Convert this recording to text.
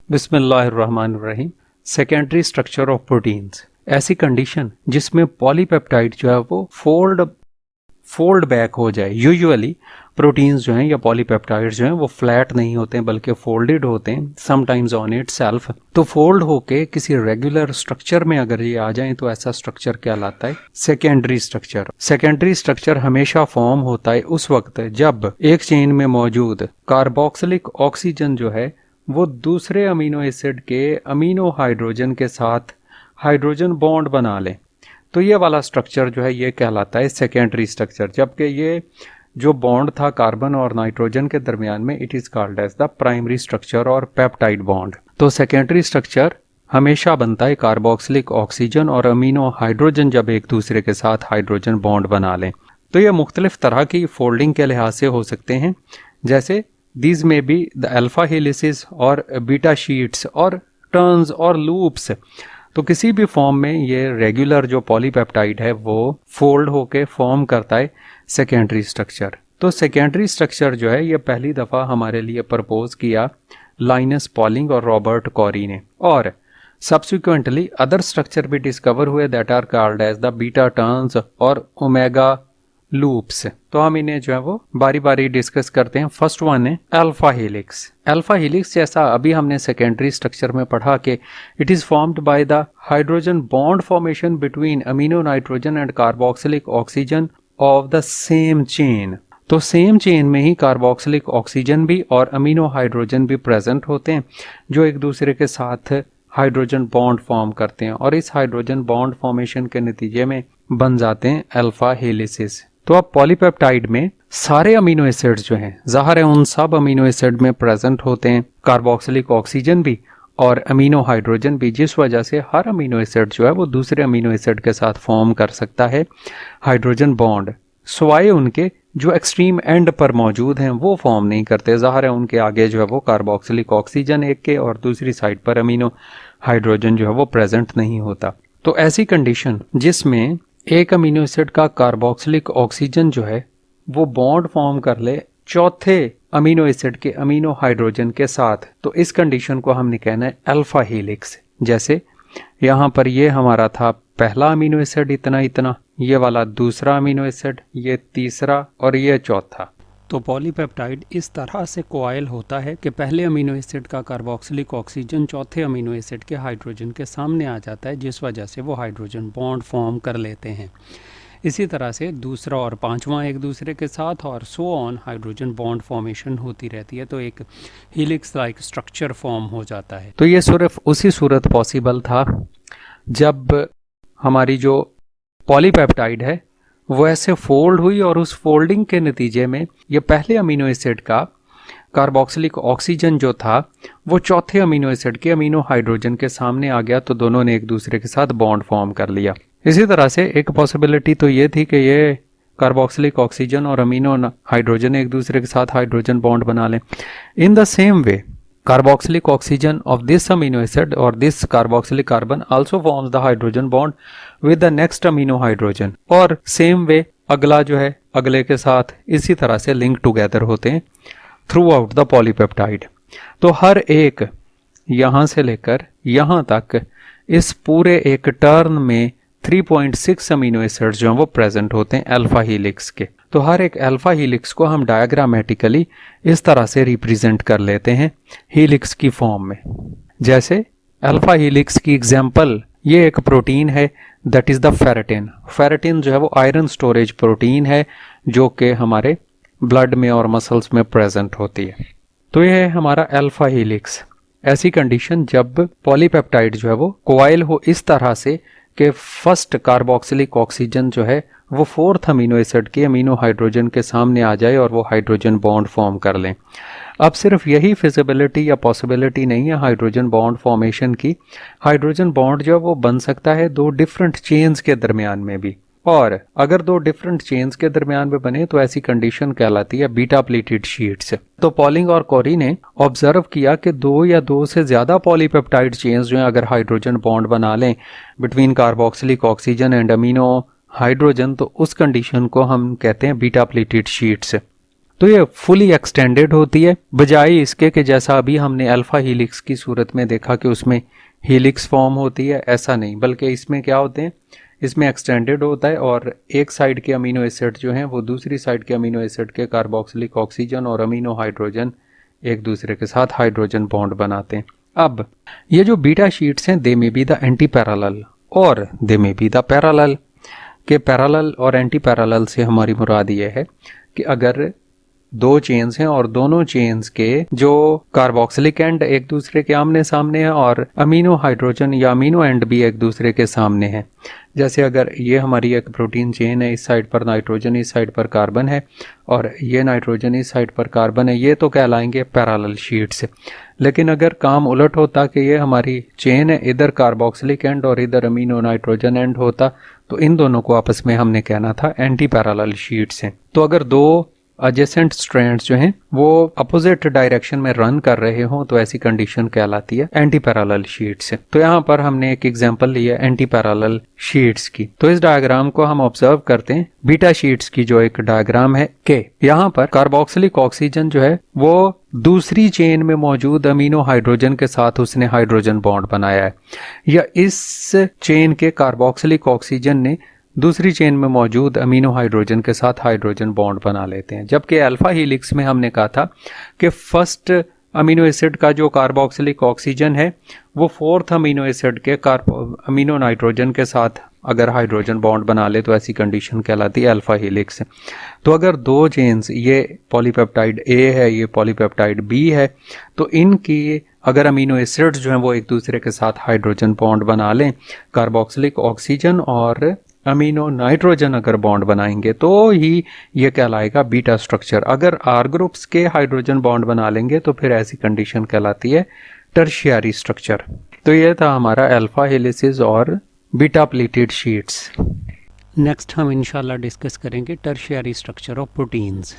बिस्मिल्लाहिर्रहमानिर्रहीम। Secondary structure of proteins, ऐसी condition जिसमें पॉलीपेप्टाइड जो है वो फोल्ड बैक हो जाए। यूजुअली प्रोटीन्स जो हैं या पॉलीपेप्टाइड्स जो हैं वो फ्लैट नहीं होते हैं बल्कि फोल्डेड होते हैं, समटाइम्स ऑन इट सेल्फ। तो फोल्ड होके किसी रेगुलर स्ट्रक्चर में अगर ये आ जाएं तो ऐसा स्ट्रक्चर कहलाता है सेकेंडरी स्ट्रक्चर। सेकेंडरी स्ट्रक्चर हमेशा फॉर्म होता है उस वक्त जब एक चेन में मौजूद कार्बोक्सिलिक ऑक्सीजन जो है वो दूसरे अमीनो एसिड के अमीनो हाइड्रोजन के साथ हाइड्रोजन बॉन्ड बना लें। तो ये वाला स्ट्रक्चर जो है ये कहलाता है सेकेंडरी स्ट्रक्चर, जबकि ये जो बॉन्ड था कार्बन और नाइट्रोजन के दरमियान में it is called as the primary structure और पेप्टाइड बॉन्ड। तो सेकेंडरी स्ट्रक्चर हमेशा बनता है कार्बोक्सिलिक ऑक्सीजन और अमीनो हाइड्रोजन जब एक दूसरे के साथ हाइड्रोजन बॉन्ड बना लें। तो ये मुख्तलिफ तरह की फोल्डिंग के लिहाज से हो सकते हैं, जैसे these may be the alpha helices और बीटा शीट्स और टर्न्स और लूप्स। तो किसी भी फॉर्म में ये रेगुलर जो पॉलीपेप्टाइड है वो फोल्ड होके फॉर्म करता है सेकेंडरी स्ट्रक्चर। तो सेकेंडरी स्ट्रक्चर जो है ये पहली दफ़ा हमारे लिए प्रपोज किया लाइनस पॉलिंग और रॉबर्ट कॉरी ने, और सब्सिक्वेंटली अदर स्ट्रक्चर भी डिस्कवर हुए that are called as the beta turns और ओमेगा लूप्स। तो हम इन्हें जो है वो बारी बारी डिस्कस करते हैं। फर्स्ट वन है अल्फा हेलिक्स। अल्फा हेलिक्स जैसा अभी हमने सेकेंडरी स्ट्रक्चर में पढ़ा कि it is formed by the hydrogen bond formation between amino nitrogen and carboxylic oxygen of the same chain. तो सेम चेन में ही कार्बोक्सिलिक ऑक्सीजन भी और अमीनो हाइड्रोजन भी प्रेजेंट होते हैं जो एक दूसरे के साथ हाइड्रोजन बॉन्ड फॉर्म करते हैं, और इस हाइड्रोजन बॉन्ड फॉर्मेशन के नतीजे में बन जाते हैं अल्फा हेलिसेस। तो अब पॉलीपेप्टाइड में सारे अमीनो एसिड्स जो हैं ज़ाहिर है उन सब अमीनो एसिड में प्रेजेंट होते हैं कार्बोक्सिलिक ऑक्सीजन भी और अमीनो हाइड्रोजन भी, जिस वजह से हर अमीनो एसिड जो है वो दूसरे अमीनो एसिड के साथ फॉर्म कर सकता है हाइड्रोजन बॉन्ड, सिवाय उनके जो एक्सट्रीम एंड पर मौजूद हैं वो फॉर्म नहीं करते। ज़ाहिर है उनके आगे जो है वो कार्बोक्सिलिक ऑक्सीजन एक के और दूसरी साइड पर अमीनो हाइड्रोजन जो है वो प्रेजेंट नहीं होता। तो ऐसी कंडीशन जिसमें एक अमीनो एसिड का कार्बोक्सिलिक ऑक्सीजन जो है वो बॉन्ड फॉर्म कर ले चौथे अमीनो एसिड के अमीनो हाइड्रोजन के साथ, तो इस कंडीशन को हमने कहना है अल्फा हेलिक्स। जैसे यहाँ पर ये हमारा था पहला अमीनो एसिड इतना इतना, ये वाला दूसरा अमीनो एसिड, ये तीसरा और ये चौथा। तो पॉलीपेप्टाइड इस तरह से कोआइल होता है कि पहले अमीनो एसिड का कार्बोक्सिलिक ऑक्सीजन चौथे अमीनो एसिड के हाइड्रोजन के सामने आ जाता है, जिस वजह से वो हाइड्रोजन बॉन्ड फॉर्म कर लेते हैं। इसी तरह से दूसरा और पांचवा एक दूसरे के साथ और so on hydrogen bond formation होती रहती है, तो एक हीलिक्स लाइक स्ट्रक्चर फॉर्म हो जाता है। तो ये सिर्फ उसी सूरत पॉसिबल था जब हमारी जो पॉलीपेप्टाइड है वो ऐसे फोल्ड हुई और उस फोल्डिंग के नतीजे में ये पहले अमीनो एसिड का कार्बोक्सिलिक ऑक्सीजन जो था वो चौथे अमीनो एसिड के अमीनो हाइड्रोजन के सामने आ गया, तो दोनों ने एक दूसरे के साथ बॉन्ड फॉर्म कर लिया। इसी तरह से एक पॉसिबिलिटी तो ये थी कि ये कार्बोक्सिलिक ऑक्सीजन और अमीनो हाइड्रोजन एक दूसरे के साथ हाइड्रोजन बॉन्ड बना लें। In the same way carboxylic oxygen of this amino acid or this carboxylic carbon also forms the hydrogen bond with the next amino hydrogen, और same way अगला जो है अगले के साथ इसी तरह से लिंक टुगेदर होते हैं थ्रू आउट द पॉलीपेप्टाइड। तो हर एक यहाँ से लेकर यहाँ तक इस पूरे एक टर्न में 3.6 अमीनो एसिड्स जो हैं वो प्रेजेंट होते हैं अल्फा हीलिक्स के। तो हर एक अल्फा हीलिक्स को हम डायग्रामेटिकली इस तरह से रिप्रेजेंट कर लेते हैं हीलिक्स की फॉर्म में। जैसे अल्फा हीलिक्स की एग्जांपल ये एक प्रोटीन है that is the ferritin. Ferritin जो है वो आयरन स्टोरेज प्रोटीन है जो कि हमारे ब्लड में और मसल्स में प्रेजेंट होती है। तो ये है हमारा अल्फा हीलिक्स। ऐसी कंडीशन जब पॉलीपेप्टाइड जो है वो कोआइल हो इस तरह से कि फर्स्ट कार्बोक्सिलिक ऑक्सीजन जो है वो फोर्थ अमीनो एसिड के अमीनो हाइड्रोजन के सामने आ जाए और वो हाइड्रोजन बॉन्ड फॉर्म कर लें। अब सिर्फ यही फिजिबिलिटी या पॉसिबिलिटी नहीं है हाइड्रोजन बॉन्ड फॉर्मेशन की, हाइड्रोजन बॉन्ड जो है वो बन सकता है दो डिफरेंट चेन्स के दरमियान में भी, और अगर दो डिफरेंट चेन्स के दरमियान में बने तो ऐसी कंडीशन कहलाती है बीटा प्लेटेड शीट्स। तो पॉलिंग और कॉरी ने ऑब्जर्व किया कि दो या दो से ज्यादा पॉलीपेप्टाइड चेन्स जो हैं अगर हाइड्रोजन बॉन्ड बना लें between carboxylic oxygen and amino hydrogen, तो उस कंडीशन को हम कहते हैं बीटा प्लेटेड शीट्स। तो ये फुली एक्सटेंडेड होती है, बजाय इसके कि जैसा अभी हमने अल्फा हीलिक्स की सूरत में देखा कि उसमें हीलिक्स फॉर्म होती है, ऐसा नहीं, बल्कि इसमें क्या होते हैं, इसमें एक्सटेंडेड होता है और एक साइड के अमीनो एसिड जो हैं वो दूसरी साइड के अमीनो एसिड के कार्बोक्सिलिक ऑक्सीजन और अमीनो हाइड्रोजन एक दूसरे के साथ हाइड्रोजन बॉन्ड बनाते हैं। अब ये जो बीटा शीट्स हैं, they may be the anti parallel और they may be the parallel. के पैरेलल और एंटी पैरेलल से हमारी मुराद ये है कि अगर दो चेन्स हैं और दोनों चेन्स के जो कार्बोक्सिलिक एंड एक दूसरे के आमने सामने है और अमीनो हाइड्रोजन या अमीनो एंड भी एक दूसरे के सामने है, जैसे अगर ये हमारी एक प्रोटीन चेन है, इस साइड पर नाइट्रोजन इस साइड पर कार्बन है और ये नाइट्रोजन इस साइड पर कार्बन है, ये तो कहलाएंगे पैरेलल शीट्स। लेकिन अगर काम उलट होता कि ये हमारी चेन है, इधर कार्बोक्सिलिक एंड और इधर अमीनो नाइट्रोजन एंड होता, तो इन दोनों को आपस में हमने कहना था एंटी पैरेलल शीट्स हैं। तो अगर दो एडजेसेंट स्ट्रैंड्स जो हैं वो अपोजिट डायरेक्शन में रन कर रहे हों तो ऐसी कंडीशन कहलाती है एंटी पैरेलल शीट्स। तो यहाँ पर हमने एक एग्जांपल लिया एंटी पैरेलल शीट्स की। तो इस डायग्राम को हम ऑब्जर्व करते हैं, बीटा शीट्स की जो एक डायग्राम है के यहाँ पर कार्बोक्सिलिक ऑक्सीजन जो है वो दूसरी चेन में मौजूद अमीनो हाइड्रोजन के साथ उसने हाइड्रोजन बॉन्ड बनाया है, या इस चेन के कार्बोक्सिलिक ऑक्सीजन ने दूसरी चेन में मौजूद अमीनो हाइड्रोजन के साथ हाइड्रोजन बॉन्ड बना लेते हैं। जबकि अल्फा हीलिक्स में हमने कहा था कि फर्स्ट अमीनो एसिड का जो कार्बोक्सिलिक ऑक्सीजन है वो फोर्थ अमीनो एसिड के अमीनो नाइट्रोजन के साथ अगर हाइड्रोजन बॉन्ड बना ले तो ऐसी कंडीशन कहलाती है अल्फा हीलिक्स। तो अगर दो चेन्स, ये पॉलीपेप्टाइड ए है, ये पॉलीपेप्टाइड बी है, तो इनकी अगर अमीनो एसिड्स जो हैं वो एक दूसरे के साथ हाइड्रोजन बॉन्ड बना लें, कार्बोक्सिलिक ऑक्सीजन और अमीनो नाइट्रोजन अगर बॉन्ड बनाएंगे तो ही ये कहलाएगा बीटा स्ट्रक्चर। अगर आर ग्रुप्स के हाइड्रोजन बॉन्ड बना लेंगे तो फिर ऐसी कंडीशन कहलाती है टर्शियरी स्ट्रक्चर। तो ये था हमारा अल्फा हेलिसेस और बीटा प्लेटेड शीट्स। नेक्स्ट हम इंशाल्लाह डिस्कस करेंगे टर्शियरी स्ट्रक्चर ऑफ प्रोटीन्स।